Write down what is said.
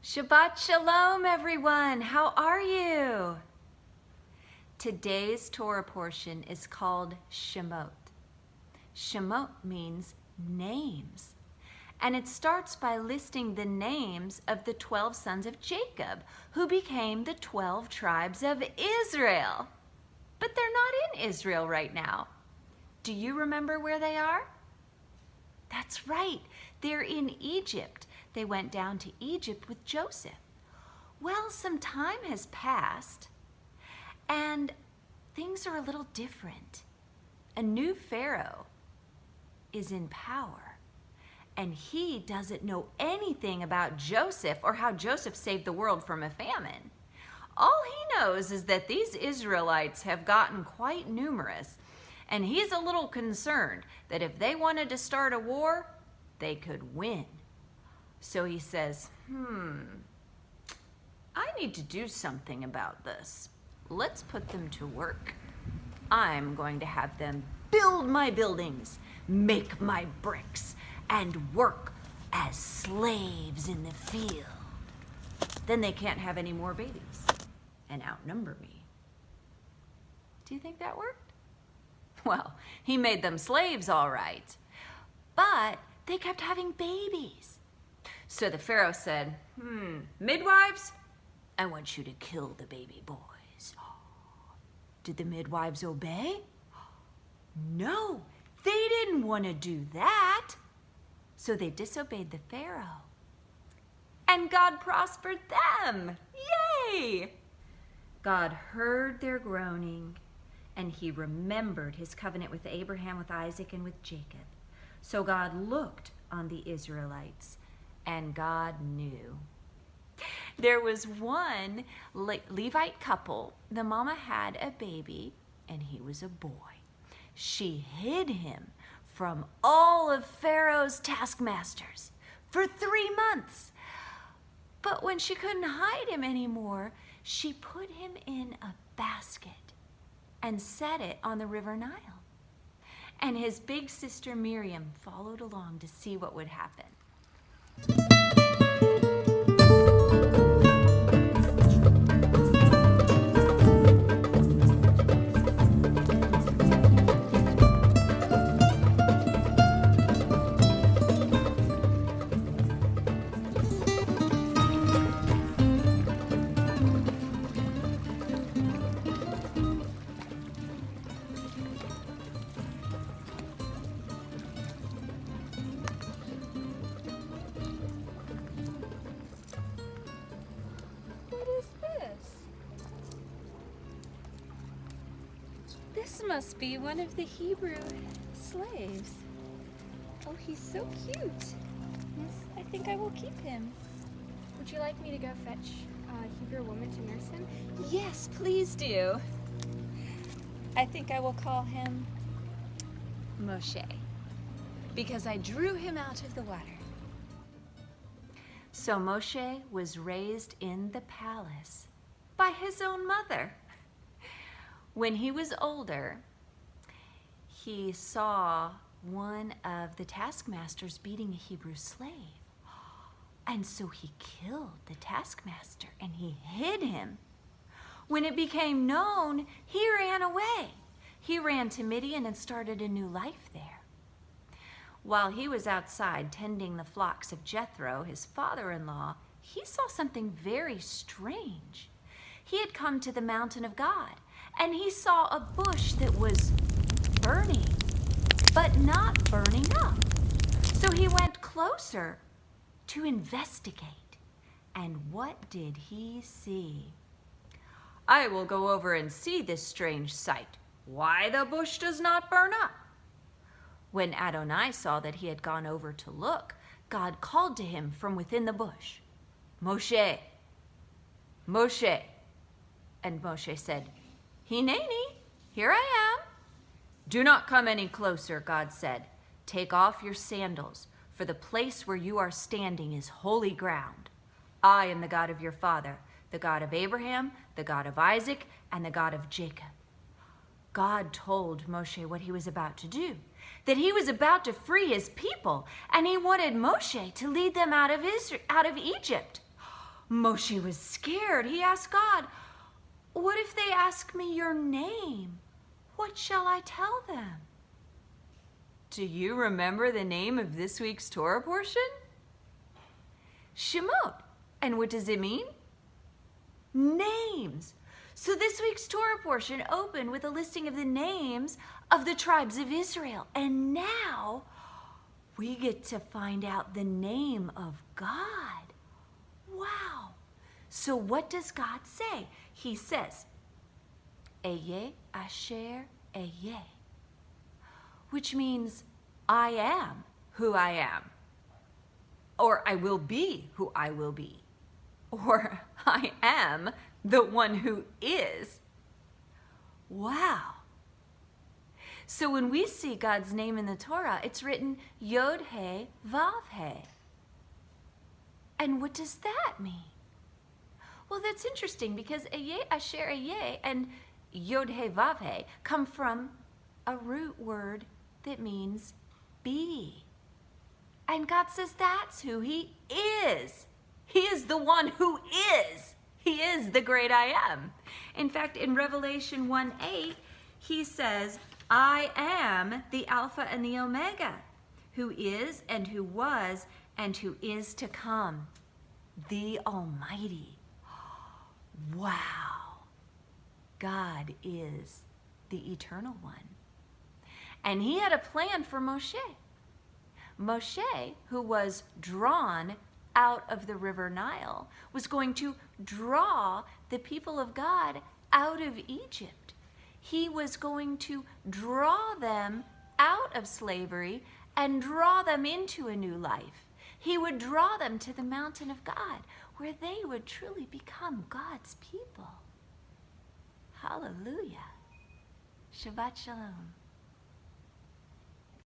Shabbat Shalom, everyone. How are you? Today's Torah portion is called Shemot. Shemot means names. And it starts by listing the names of the 12 sons of Jacob, who became the 12 tribes of Israel. But they're not in Israel right now. Do you remember where they are? That's right. They're in Egypt. They went down to Egypt with Joseph. Well, some time has passed, and things are a little different. A new Pharaoh is in power, and he doesn't know anything about Joseph or how Joseph saved the world from a famine. All he knows is that these Israelites have gotten quite numerous, and he's a little concerned that if they wanted to start a war, they could win. So he says, I need to do something about this. Let's put them to work. I'm going to have them build my buildings, make my bricks, and work as slaves in the field. Then they can't have any more babies and outnumber me. Do you think that worked? Well, he made them slaves all right, but they kept having babies. So the Pharaoh said, midwives, I want you to kill the baby boys. Did the midwives obey? No, they didn't want to do that. So they disobeyed the Pharaoh. And God prospered them. Yay! God heard their groaning, and he remembered his covenant with Abraham, with Isaac, and with Jacob. So God looked on the Israelites, and God knew. There was one Levite couple. The mama had a baby, and he was a boy. She hid him from all of Pharaoh's taskmasters for 3 months. But when she couldn't hide him anymore, she put him in a basket and set it on the River Nile. And his big sister Miriam followed along to see what would happen. This must be one of the Hebrew slaves. Oh, he's so cute. Yes, I think I will keep him. Would you like me to go fetch a Hebrew woman to nurse him? Yes, please do. I think I will call him Moshe, because I drew him out of the water. So Moshe was raised in the palace by his own mother. When he was older, he saw one of the taskmasters beating a Hebrew slave. And so he killed the taskmaster and he hid him. When it became known, he ran away. He ran to Midian and started a new life there. While he was outside tending the flocks of Jethro, his father-in-law, he saw something very strange. He had come to the mountain of God, and he saw a bush that was burning, but not burning up. So he went closer to investigate. And what did he see? I will go over and see this strange sight, why the bush does not burn up. When Adonai saw that he had gone over to look, God called to him from within the bush, Moshe, Moshe. And Moshe said, Hineni, here I am. Do not come any closer, God said. Take off your sandals, for the place where you are standing is holy ground. I am the God of your father, the God of Abraham, the God of Isaac, and the God of Jacob. God told Moshe what he was about to do, that he was about to free his people, and he wanted Moshe to lead them out of Egypt. Moshe was scared. He asked God, "What if they ask me your name? What shall I tell them?" Do you remember the name of this week's Torah portion? Shemot. And what does it mean? Names. So this week's Torah portion opened with a listing of the names of the tribes of Israel. And now we get to find out the name of God. Wow. So what does God say? He says, Eye Asher Eye, which means I am who I am, or I will be who I will be, or I am the one who is. Wow. So when we see God's name in the Torah, it's written Yod He Vav He. And what does that mean? Well, that's interesting because Eye Asher Eye and Yod He Vav He come from a root word that means be. And God says that's who He is. He is the one who is. He is the great I am. In fact, in Revelation 1:8, He says, I am the Alpha and the Omega, who is and who was and who is to come, the Almighty. Wow. God is the Eternal One. And He had a plan for Moshe. Moshe, who was drawn out of the river Nile, was going to draw the people of God out of Egypt. He was going to draw them out of slavery and draw them into a new life. He would draw them to the mountain of God, where they would truly become God's people. Hallelujah. Shabbat Shalom.